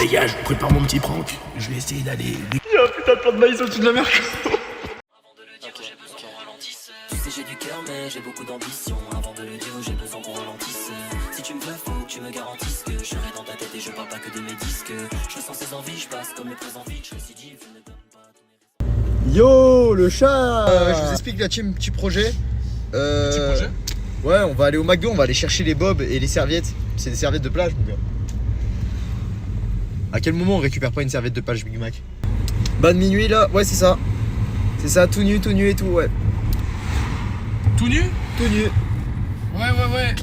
les gars, je prépare mon petit prank. Je vais essayer d'aller... Il y a un putain de plan de maïs au-dessus de la mer. Tu sais j'ai du cœur mais j'ai beaucoup d'ambition. Avant de le dire j'ai besoin qu'on ralentisse. Si tu me veux faut que tu me garantisses que je serai dans ta tête et je parle pas que de mes disques. Je sens ces envies, je passe comme le présent vide. Je récidive, je ne donne pas tous mes... Yo le chat. Je vous explique la team, petit projet. Petit projet. Ouais, on va aller au McDo, on va aller chercher les bobs et les serviettes. C'est des serviettes de plage mon gars. À quel moment on récupère pas une serviette de plage Big Mac? Bah de minuit là, ouais c'est ça. C'est ça, tout nu et tout, ouais. Tout nu? Tout nu. Ouais.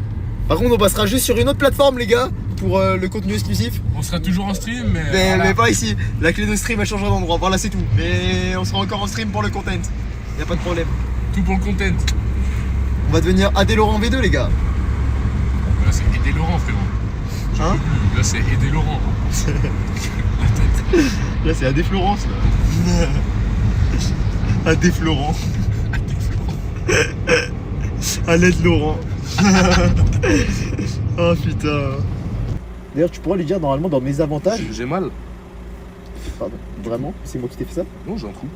Par contre on passera juste sur une autre plateforme les gars pour le contenu exclusif. On sera toujours en stream, mais. Mais pas ici. La clé de stream elle changera d'endroit, voilà c'est tout. Mais on sera encore en stream pour le content. Y'a pas de problème. Tout pour le content. On va devenir Adé Laurent V2 les gars. Là c'est Aidé Laurent frérot. Hein? Là c'est Aidé Laurent. La tête. Là c'est Adé Florence là. Adé Florent. Alette Laurent. Oh putain. D'ailleurs tu pourras lui dire normalement dans mes avantages. J'ai mal. Pardon, vraiment? C'est moi qui t'ai fait ça? Non, j'ai un trou.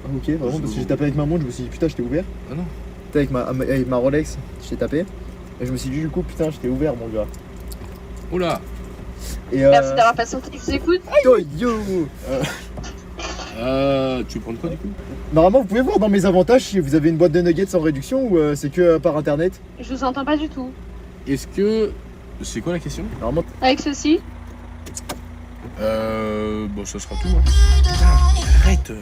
Ah ok, vraiment parce que j'ai tapé avec ma montre, je me suis dit putain j'étais ouvert. Ah non. Avec ma Rolex, je t'ai tapé. Et je me suis dit du coup putain j'étais ouvert mon gars. Oula. Et Merci d'avoir patienté, je vous écoute. yo. Tu veux prendre quoi du coup? Normalement vous pouvez voir dans mes avantages si vous avez une boîte de nuggets sans réduction ou c'est que par internet. Je vous entends pas du tout. Est-ce que. C'est quoi la question? Normalement. Avec ceci, Bon, ça sera tout. Hein. Putain, arrête.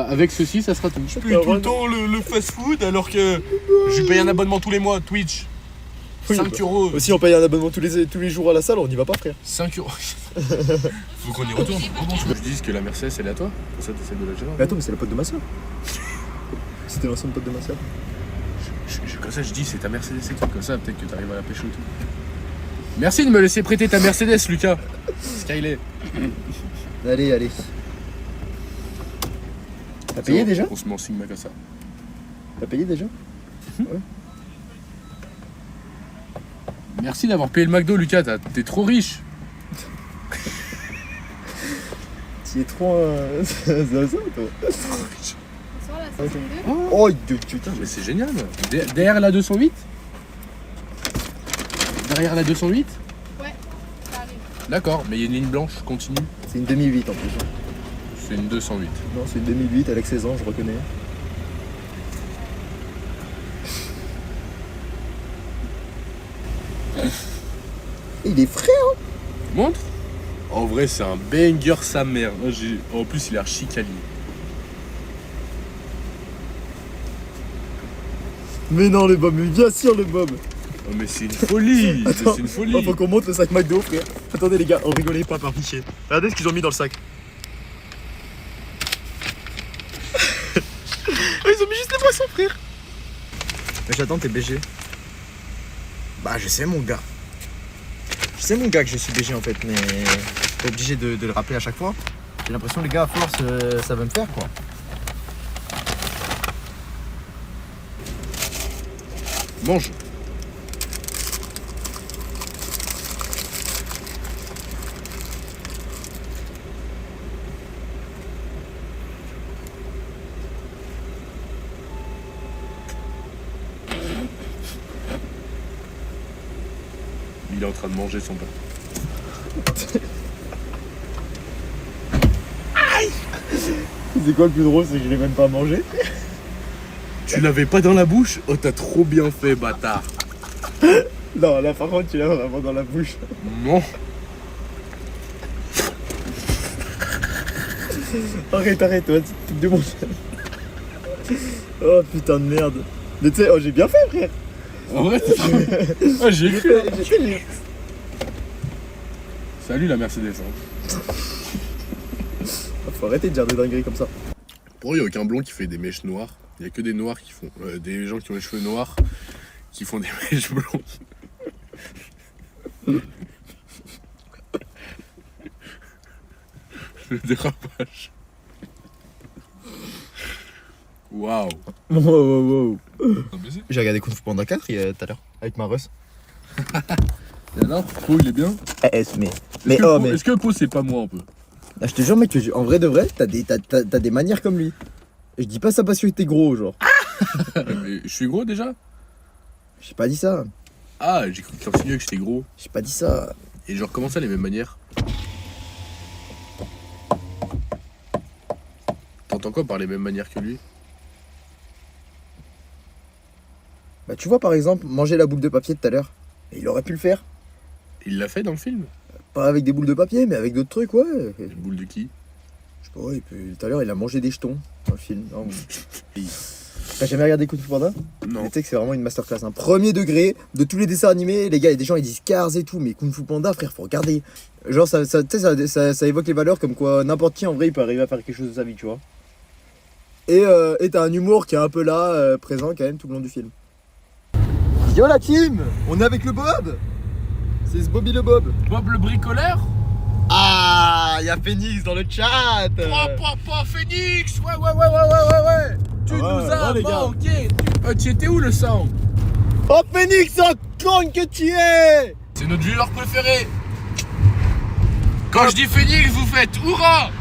Avec ceci, ça sera tout. Je paye tout le temps le fast-food alors que je paye un abonnement tous les mois, Twitch. Oui, 5 euros. Aussi on paye un abonnement tous les jours à la salle, on n'y va pas frère. 5 euros. Faut qu'on y retourne. Tu veux que je dise que la Mercedes elle est à toi? Pour ça t'essaies de la gérer. Mais attends mais c'est la pote de ma soeur. C'était l'ancienne pote de ma soeur. Comme ça je dis c'est ta Mercedes et tout. Comme ça peut-être que t'arrives à la pêcher et tout. Merci de me laisser prêter ta Mercedes Lucas. Skyley. Allez. T'as payé déjà? On se met en signe comme ça. T'as payé déjà? Ouais. Merci d'avoir payé le McDo Lucas, t'es trop riche. Tu es trop ça toi. bonsoir la 62. Oh putain. Mais c'est génial. Derrière la 208? Derrière la 208? Ouais, ça arrive. D'accord, mais il y a une ligne blanche continue. C'est une 2008 en plus. C'est une 208. Non c'est une 2008 avec 16 ans je reconnais. Il est frais hein. Montre. En vrai c'est un banger sa mère. En plus il est archi quali. Mais non le Bob, mais bien sûr le Bob. Oh mais c'est une folie. Attends, C'est une folie. oh, faut qu'on monte le sac McDo frère. Attendez les gars, on rigolait pas par pitié. Regardez ce qu'ils ont mis dans le sac. Ils ont mis juste les poissons frère. Mais j'attends t'es BG. Bah je sais mon gars. Je sais mon gars que je suis BG en fait, mais t'es obligé de le rappeler à chaque fois. J'ai l'impression les gars à force ça va me faire quoi. Mange. Il est en train de manger son pain. C'est quoi le plus drôle, c'est que je l'ai même pas mangé. Tu l'avais pas dans la bouche? Oh t'as trop bien fait bâtard. Non là par contre tu l'as vraiment dans la bouche. Non. Arrête, vas-y, tu te demandes. Oh putain de merde. Mais tu sais, oh j'ai bien fait frère. En vrai ah, j'ai cru. Salut la Mercedes. Hein. Faut arrêter de dire des dingueries comme ça. Pour il n'y a aucun blond qui fait des mèches noires. Il n'y a que des noirs qui font. Des gens qui ont les cheveux noirs qui font des mèches blondes. Le dérapage. Waouh. Wow. J'ai regardé Kung Fu Panda 4 tout à l'heure avec ma Russ. Et alors, Po, il est bien? Est-ce que Po, c'est pas moi un peu? Ah, je te jure, mec, en vrai de vrai, t'as des manières comme lui. Et je dis pas ça parce que t'es gros, genre. Mais je suis gros déjà? J'ai pas dit ça. Ah, j'ai cru que tu insinuais que j'étais gros. J'ai pas dit ça. Et genre, comment ça, les mêmes manières? T'entends quoi par les mêmes manières que lui? Bah, tu vois, par exemple, manger la boule de papier tout à l'heure. Et il aurait pu le faire. Il l'a fait dans le film? Pas avec des boules de papier, mais avec d'autres trucs, ouais. Une boule de qui? Je sais pas, ouais, tout à l'heure, il a mangé des jetons dans le film. Non, t'as jamais regardé Kung Fu Panda? Non. Mais tu sais que c'est vraiment une masterclass. Un premier degré de tous les dessins animés. Les gars, il y a des gens ils disent Cars et tout, mais Kung Fu Panda, frère, faut regarder. Genre, tu sais, ça évoque les valeurs comme quoi n'importe qui en vrai il peut arriver à faire quelque chose de sa vie, tu vois. Et t'as un humour qui est un peu là, présent quand même tout le long du film. Yo la team, on est avec le Bob. C'est ce Bobby le Bob. Bob le bricoleur? Ah, y a Phoenix dans le chat. Papa Phoenix! Ouais. Tu Ah ouais, nous as les gars. manqué. Tu étais où le sang? Oh Phoenix, en con que tu es. C'est notre joueur préféré. Quand je dis Phoenix, vous faites Hurrah!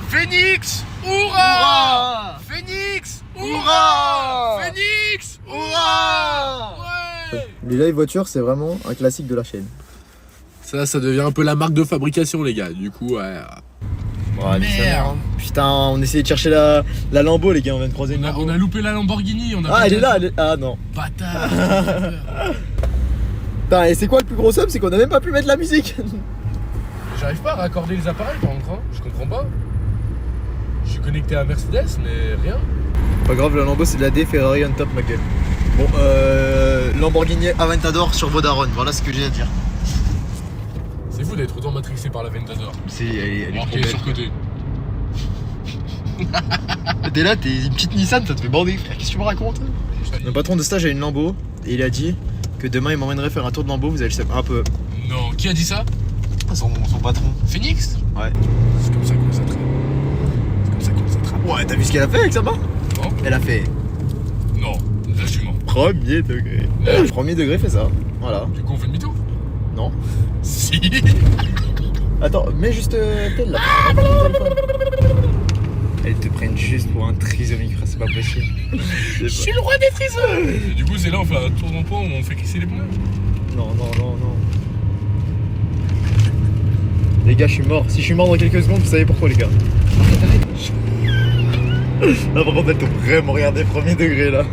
Phoenix! Hurrah! Phoenix! Hurrah! Phoenix! Hurrah! Ouais! Les live voitures, c'est vraiment un classique de la chaîne. Ça devient un peu la marque de fabrication, les gars. Du coup, ouais. Merde. Putain, on essayait de chercher la Lambo, les gars, on vient de croiser une Lambo. On a loupé la Lamborghini. Ah, elle est là, Ah non. Bâtard! Putain, et c'est quoi le plus gros sub? C'est qu'on a même pas pu mettre la musique. J'arrive pas à raccorder les appareils par contre, hein. Je comprends pas. Je suis connecté à Mercedes, mais rien. Pas grave, la Lambo c'est de la D, Ferrari on top, ma gueule. Bon, Lamborghini Aventador sur Vodaron, voilà ce que j'ai à dire. C'est fou d'être autant matrixé par la Ventador. Elle est Ok, trop belle. surcoté. T'es là, t'es une petite Nissan, ça te fait bander, frère. Qu'est-ce que tu me racontes? Le patron de stage a une Lambo et il a dit que demain il m'emmènerait faire un tour de Lambo, vous allez le savoir un peu. Non, qui a dit ça? Son patron. Phoenix? Ouais. C'est comme ça qu'on s'attrape. C'est comme ça qu'on s'attrape. Ouais, t'as vu ce qu'elle a fait avec sa main? Non? Elle a fait Non, là je mens. premier degré. Premier degré fait ça. Voilà. Du coup on fait demi-tour? Non. Si. Attends, mets juste tel là. Elles te prennent juste pour un trisomique, frère, c'est pas possible. Je suis le roi des friseurs. Et du coup c'est là on fait un tour d'emploi où on fait crisser les pneus. Non. Les gars, je suis mort. Si je suis mort dans quelques secondes, vous savez pourquoi, les gars. Là, par contre, elles t'ont vraiment regardé premier degré, là.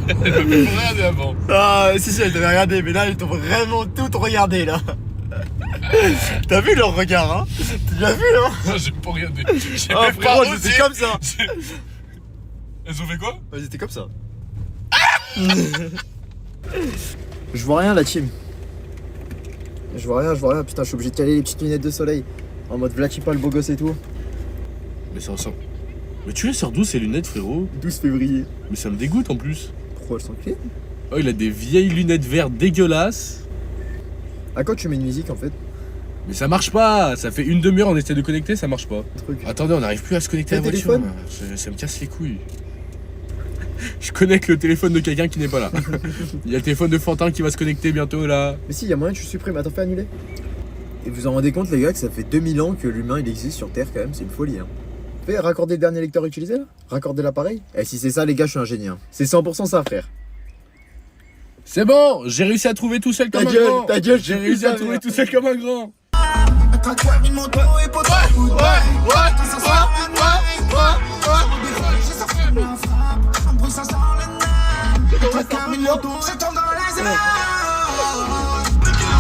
Elle m'a fait pour regarder avant. Ah, si, elles t'avaient regardé, mais là, elles t'ont vraiment tout regardé, là. T'as vu leur regard, hein? T'as vu, hein? Non, j'ai pas regardé. J'ai Ah, même pas frérot, osé. c'était comme ça. Elles ont fait quoi? Vas-y, c'était comme ça. Je vois rien, la team. Je vois rien. Putain, je suis obligé de caler les petites lunettes de soleil. En mode Vlachipa, le beau gosse et tout. Mais ça ressemble. Mais tu les sors d'où ces lunettes, frérot? 12 février. Mais ça me dégoûte en plus. Pourquoi elles sont clés? Oh, il a des vieilles lunettes vertes dégueulasses. À quoi tu mets une musique en fait? Mais ça marche pas. Ça fait une demi-heure on essaie de connecter, ça marche pas. Truc. Attendez, on n'arrive plus à se connecter à la T'as un voiture. téléphone? Ça me casse les couilles. Je connecte le téléphone de quelqu'un qui n'est pas là. Il y a le téléphone de Fantin qui va se connecter bientôt là. Mais si, il y a moyen que tu supprimes. Attends, fais annuler. Et vous en rendez compte, les gars, que ça fait 2000 ans que l'humain il existe sur Terre quand même, c'est une folie. Hein. Fais raccorder le dernier lecteur utilisé là. Raccorder l'appareil. Et si c'est ça, les gars, je suis un génie. Hein. C'est 100% ça, frère. C'est bon, j'ai réussi à trouver tout seul comme un grand. Ta gueule, J'ai réussi à trouver tout seul comme un grand.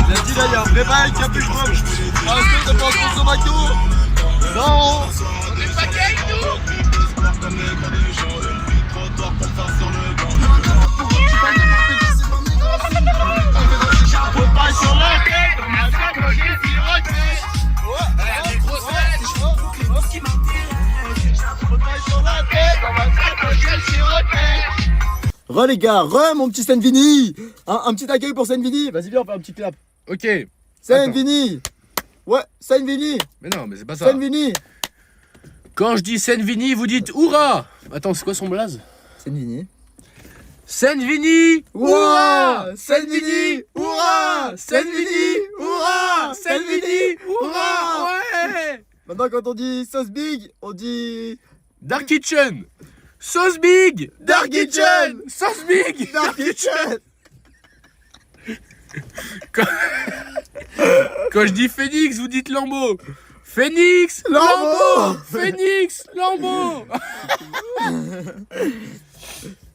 J'ai dit là, il y a un vrai bail qui a plus de preuves. Ah, est-ce que t'as pas un sponsor McDo? Non. On est pas gay, nous. Re les gars, re mon petit Senvini. Un petit accueil pour Senvini. Vas-y viens, on fait un petit clap. Ok. Senvini. Ouais, Senvini. Mais non, mais c'est pas ça. Senvini. Quand je dis Senvini, vous dites Hurrah. Attends, c'est quoi son blaze? Senvini. Senvini. Ouah, Senvini. Ouah. Hurrah! Selvini! Hurrah! Selvini! Hurrah! Ouais. Maintenant, quand on dit sauce big, on dit Dark Kitchen. Sauce big. Dark Kitchen! Sauce big. Dark Kitchen! Quand je dis Phoenix, vous dites Lambeau. Phoenix, Lambeau. Phoenix, Lambeau.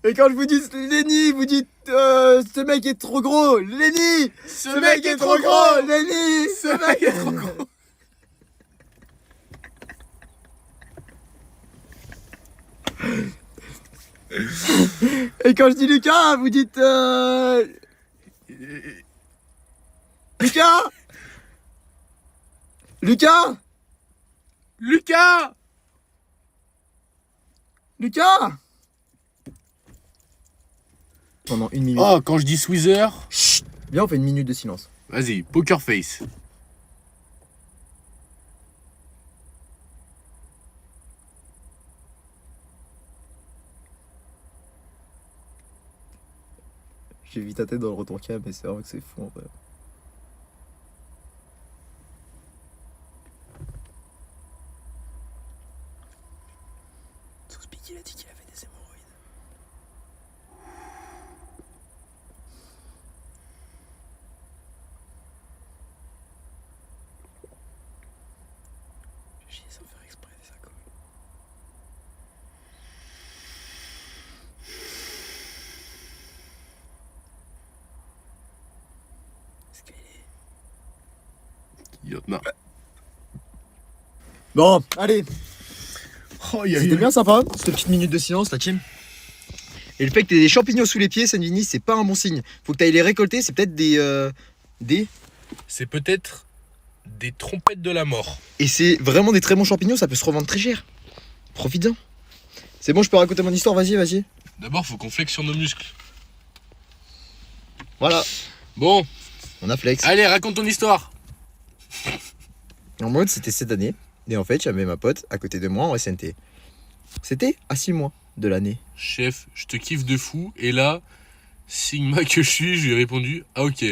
Et quand je vous dis Lenny, vous dites ce mec est trop gros, Lenny! Ce mec est trop gros. Lenny! Ce mec est trop gros. Et quand je dis Lucas, vous dites Lucas! Lucas! Lucas. Lucas! Pendant une minute. Oh, quand je dis Sweezer, Chut! Viens, on fait une minute de silence. vas-y, poker face. J'ai vu ta tête dans le retour cam, mais c'est vrai que c'est fou en vrai. Souspik, il a dit qu'il avait des hémorroïdes. J'ai chié sans faire exprès, c'est ça quoi. Est-ce qu'il est... Il y en a. Bon, allez. Oh, C'était bien sympa, cette petite minute de silence, la team. Et le fait que t'aies des champignons sous les pieds, Sanvini, c'est pas un bon signe. Faut que t'ailles les récolter, c'est peut-être des... C'est peut-être des trompettes de la mort. Et c'est vraiment des très bons champignons, ça peut se revendre très cher. Profite-en. C'est bon, je peux raconter mon histoire, vas-y. D'abord, faut qu'on flexe sur nos muscles. Voilà, Bon, on a flex. allez, raconte ton histoire. En mode, c'était cette année. Et en fait, j'avais ma pote à côté de moi en SNT. C'était à 6 mois de l'année. Chef, je te kiffe de fou. Et là, Sigma que je suis, je lui ai répondu, ah ok.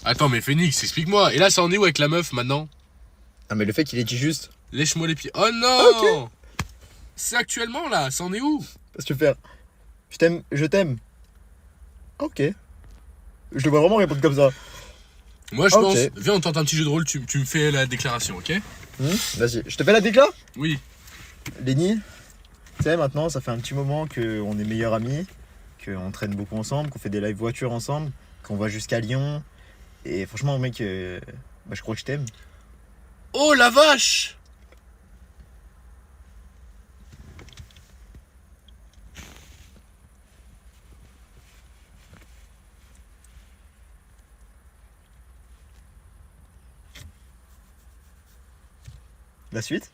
Attends, mais Phoenix, explique-moi. Et là, ça en est où avec la meuf maintenant? Ah, mais le fait qu'il ait dit juste... Lèche-moi les pieds. Oh non! C'est actuellement là, ça en est où? Parce que faire... Je t'aime. Ok. Je le vois vraiment répondre comme ça. Moi, je Ok. pense. Viens, on tente un petit jeu de rôle, tu me fais la déclaration, ok? Vas-y, je te fais la décla. Oui. Lenny, tu sais, maintenant, ça fait un petit moment qu'on est meilleurs amis, qu'on traîne beaucoup ensemble, qu'on fait des live voitures ensemble, qu'on va jusqu'à Lyon. Et franchement, mec, je crois que je t'aime. Oh la vache! La suite?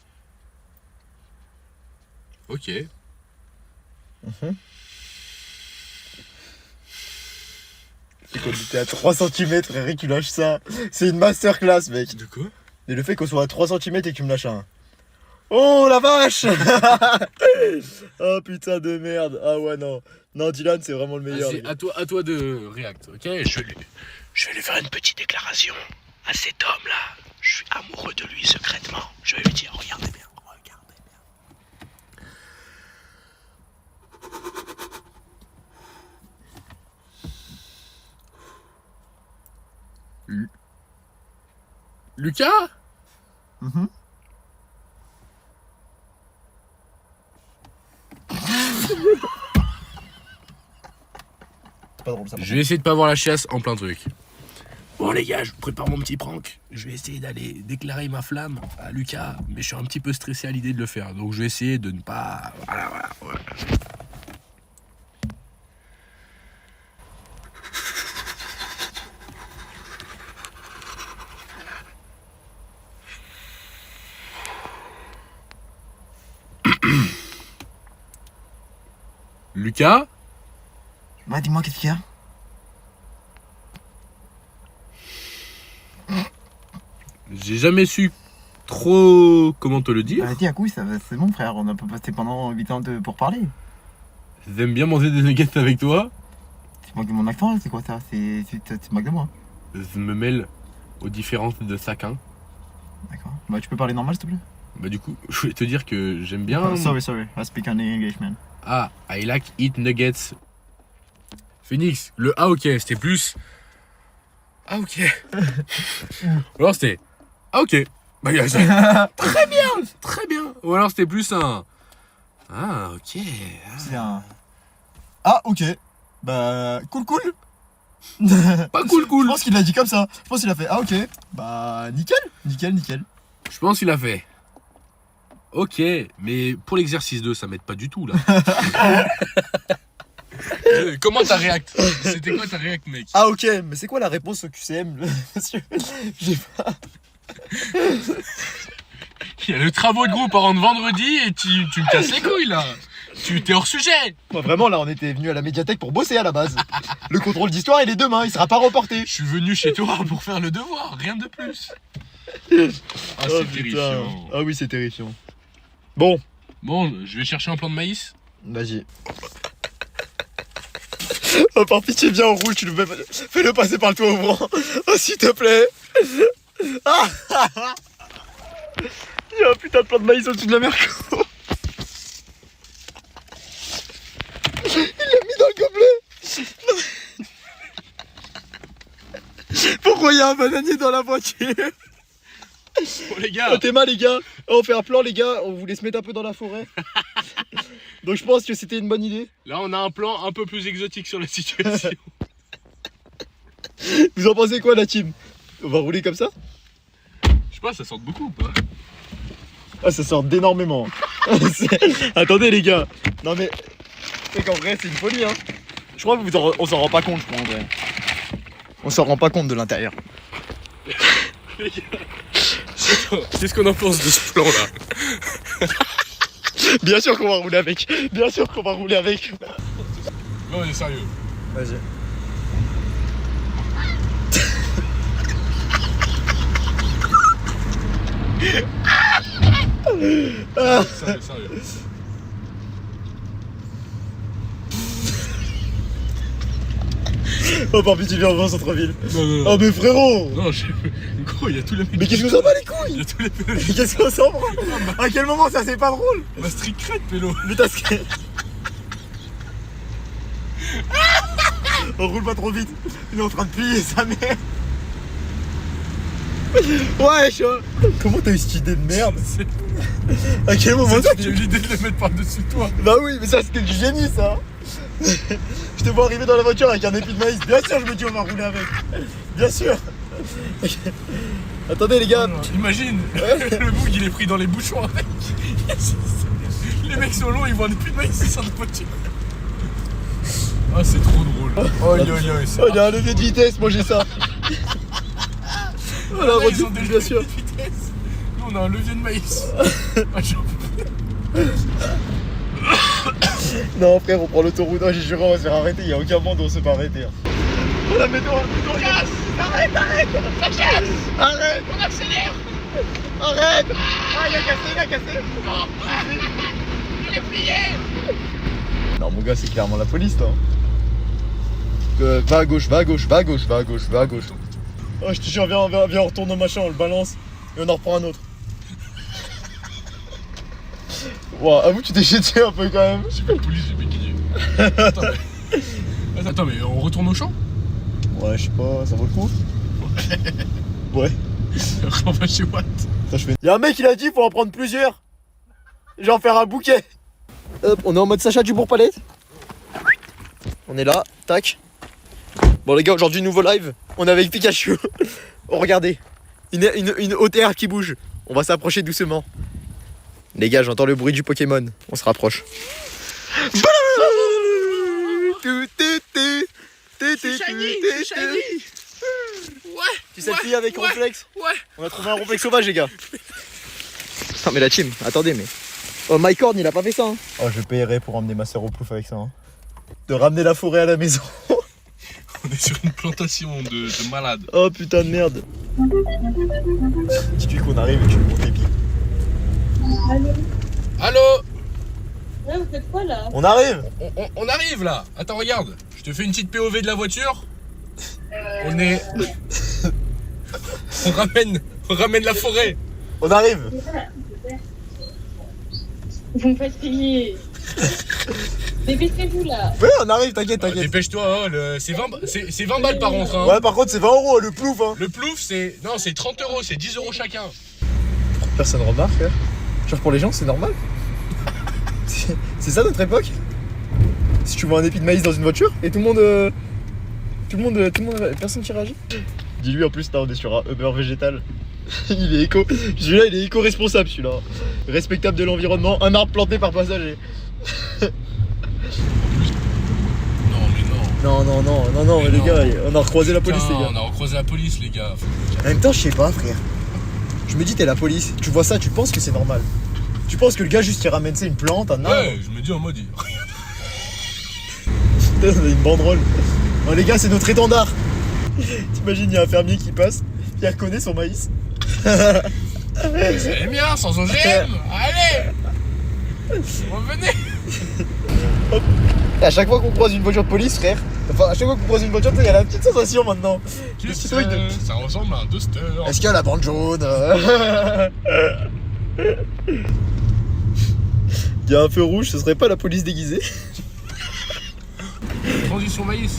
Ok. Et qu'on était à 3 cm, frère, tu lâches ça. C'est une masterclass, mec. De quoi? Et le fait qu'on soit à 3 cm et que tu me lâches un. Oh la vache! Oh putain de merde. Ah ouais, non. Non, Dylan, c'est vraiment le meilleur. Vas-y, à toi de react, ok? Je vais lui faire une petite déclaration à cet homme-là. Je suis amoureux de lui secrètement. Je vais lui dire, regardez bien, Lucas? C'est pas drôle ça. Je vais essayer de pas voir la chiasse en plein truc. Bon les gars, je prépare mon petit prank. Je vais essayer d'aller déclarer ma flamme à Lucas, mais je suis un petit peu stressé à l'idée de le faire. Donc je vais essayer de ne pas... Voilà. Lucas? Ouais, dis-moi, qu'est-ce qu'il y a? J'ai jamais su trop trop comment te le dire. Arrêtez à couille, c'est bon frère, on a pas passé pendant 8 ans pour parler. J'aime bien manger des nuggets avec toi. Tu moques de mon accent, c'est quoi ça? Tu moques de moi. Je me mêle aux différences de chacun. D'accord. Bah tu peux parler normal s'il te plaît? Bah du coup, je voulais te dire que j'aime bien... Sorry, I speak in English man. Ah, I like eat nuggets. Phoenix, le ah ok, c'était plus... Ah ok. Ou alors c'était... Ah ok. Bah, très bien, très bien. Ou alors c'était plus un... Ah ok. C'est un... Ah ok. Bah cool. Pas cool. Je pense qu'il l'a dit comme ça. Je pense qu'il a fait ah ok. Bah nickel. Je pense qu'il a fait. Ok, mais pour l'exercice 2, ça m'aide pas du tout là. Comment t'as réact? C'était quoi ta réact, mec? Ah ok, mais c'est quoi la réponse au QCM monsieur? J'ai pas... Il y a le travaux de groupe à rendre vendredi et tu me casses les couilles là. Tu t'es hors sujet. Moi, vraiment là on était venu à la médiathèque pour bosser à la base. Le contrôle d'histoire il est demain, il sera pas reporté. Je suis venu chez toi pour faire le devoir, rien de plus. Ah Oh, c'est terrifiant. Ah oui c'est terrifiant. Bon, Je vais chercher un plan de maïs. vas-y. Oh par pitié viens on roule, tu le fais-le passer par le toit ouvrant. Oh s'il te plaît. Ah il y a un putain de plan de maïs au-dessus de la Merco. Il l'a mis dans le gobelet. Pourquoi il y a un bananier dans la voiture? Oh les gars. Oh, t'es mal les gars. On fait un plan les gars, on voulait se mettre un peu dans la forêt. Donc je pense que c'était une bonne idée. Là on a un plan un peu plus exotique sur la situation. Vous en pensez quoi la team? On va rouler comme ça? Je sais pas, ça sort beaucoup ou pas? Ah ça sort d'énormément. Attendez les gars. Non mais c'est qu'en vrai c'est une folie hein. Je crois qu'on s'en rend pas compte je crois en vrai. On s'en rend pas compte de l'intérieur. Les gars, qu'est-ce qu'on en pense de ce plan là? Bien sûr qu'on va rouler avec. Bien sûr qu'on va rouler avec. Non on est sérieux. Vas-y. Sérieux. Oh par pitié viens on va en centre-ville. Non. Oh mais frérot. Non, gros, il y a tous les mecs. Mais qu'est-ce qu'on s'en bat les Il couilles? y a tous les Mais qu'est-ce qu'on s'en branle? À quel moment ça c'est pas drôle? Ma street crête, pélo. Mais t'as ce que... On roule pas trop vite. Il est en train de plier sa mère. Ouais chaud. Comment t'as eu cette idée de merde? À quel moment C'est ça toi qui as eu l'idée de le mettre par-dessus toi. Bah oui mais ça c'était du génie ça. Je te vois arriver dans la voiture avec un épi de maïs. Bien sûr je me dis on va rouler avec. Bien sûr. Attendez les gars. Imagine, le boug il est pris dans les bouchons avec. Les mecs sont longs, ils voient un épi de maïs, ils sortent de voiture. Ah c'est trop drôle. Oh il y a un levier de vitesse, moi j'ai ça. Voilà, ils ont des bien sûr. de vitesse. Nous on a un levier de maïs. Ah, Non frère on prend l'autoroute, oh, j'ai juré on va se faire arrêter, il n'y a aucun monde où on se fait arrêter. Hein. On la met dans casse. Arrête Arrête on accélère. Arrête. Ah il a cassé il est plié. Non mon gars c'est clairement la police là. Va à gauche. Oh je te jure viens on retourne au machin, on le balance et on en reprend un autre. Wow, avoue tu t'es jeté un peu quand même. J'ai pas de police, j'ai béquillé. Attends mais on retourne au champ? Ouais je sais pas, ça vaut le coup. Ouais. On va chez Watt. Y'a un mec il a dit faut en prendre plusieurs. Je vais en faire un bouquet. Hop, on est en mode Sacha Dubourg palette. On est là, tac. Bon les gars aujourd'hui nouveau live. On est avec Pikachu. Oh regardez. Une OTR qui bouge. On va s'approcher doucement. Les gars j'entends le bruit du Pokémon. On se rapproche. Shiny. Ouais. Tu sais plier avec Ronflex? Ouais. On a trouvé un Ronflex sauvage les gars. Non mais la team, attendez mais... Oh Mycorn il a pas fait ça hein. Oh je paierais pour emmener ma soeur au plouf avec ça hein. De ramener la forêt à la maison. On est sur une plantation de malades. Oh putain de merde. Dis-lui qu'on arrive et que je monte les pieds. Allô? Ouais, vous faites quoi là? On arrive. On arrive là. Attends, regarde. Je te fais une petite POV de la voiture. On est. on ramène la forêt. On arrive. Vous me faites payer. Dépêchez-vous là. Ouais, on arrive, t'inquiète, t'inquiète. Dépêche-toi, hein, c'est 20 balles par rentre. Hein. Ouais, par contre, c'est 20 € le plouf. Hein. Le plouf, c'est. Non, c'est 30 €, c'est 10 € chacun. Personne remarque, frère. Genre pour les gens, c'est normal. C'est ça notre époque. Si tu vois un épi de maïs dans une voiture et tout le monde, personne qui réagit. Dis-lui en plus, là on est sur un Uber végétal. Il est éco. Celui-là, il est éco-responsable celui-là. Respectable de l'environnement, un arbre planté par passager. Non, mais non. Non, Mais les non. gars, on a recroisé la police, Putain, les gars. On a recroisé la police, les gars. En même temps, je sais pas, frère. Je me dis, t'es la police. Tu vois ça, tu penses que c'est normal. Tu penses que le gars juste il ramène ça une plante, un arbre. Ouais, je me dis en mode. Putain, on a une banderole. Oh les gars, c'est notre étendard. T'imagines, il y a un fermier qui passe, il reconnaît son maïs. C'est le mien, sans OGM. Allez. Revenez. Et à chaque fois qu'on croise une voiture de police, frère, enfin à chaque fois qu'on croise une voiture, il y a la petite sensation maintenant. Qu'est-ce petit truc de- que ça ressemble à un Duster. Est-ce qu'il y a la bande jaune? Il y a un feu rouge, ce serait pas la police déguisée? Transition maïs.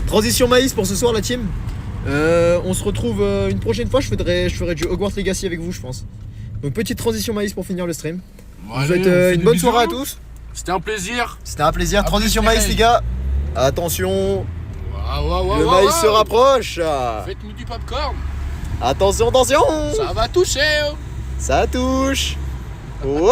Transition maïs pour ce soir la team. On se retrouve une prochaine fois, je ferai du Hogwarts Legacy avec vous je pense. Donc petite transition maïs pour finir le stream. Bon, Je vous allez, souhaite on fait une des bonne bisous. soirée à tous. C'était un plaisir. C'était un plaisir. À Transition plus, les maïs mecs. les gars. Attention, Waouh, le maïs se rapproche. Faites-nous du popcorn. Attention, attention. Ça va toucher. Oh. Ça touche. Wow.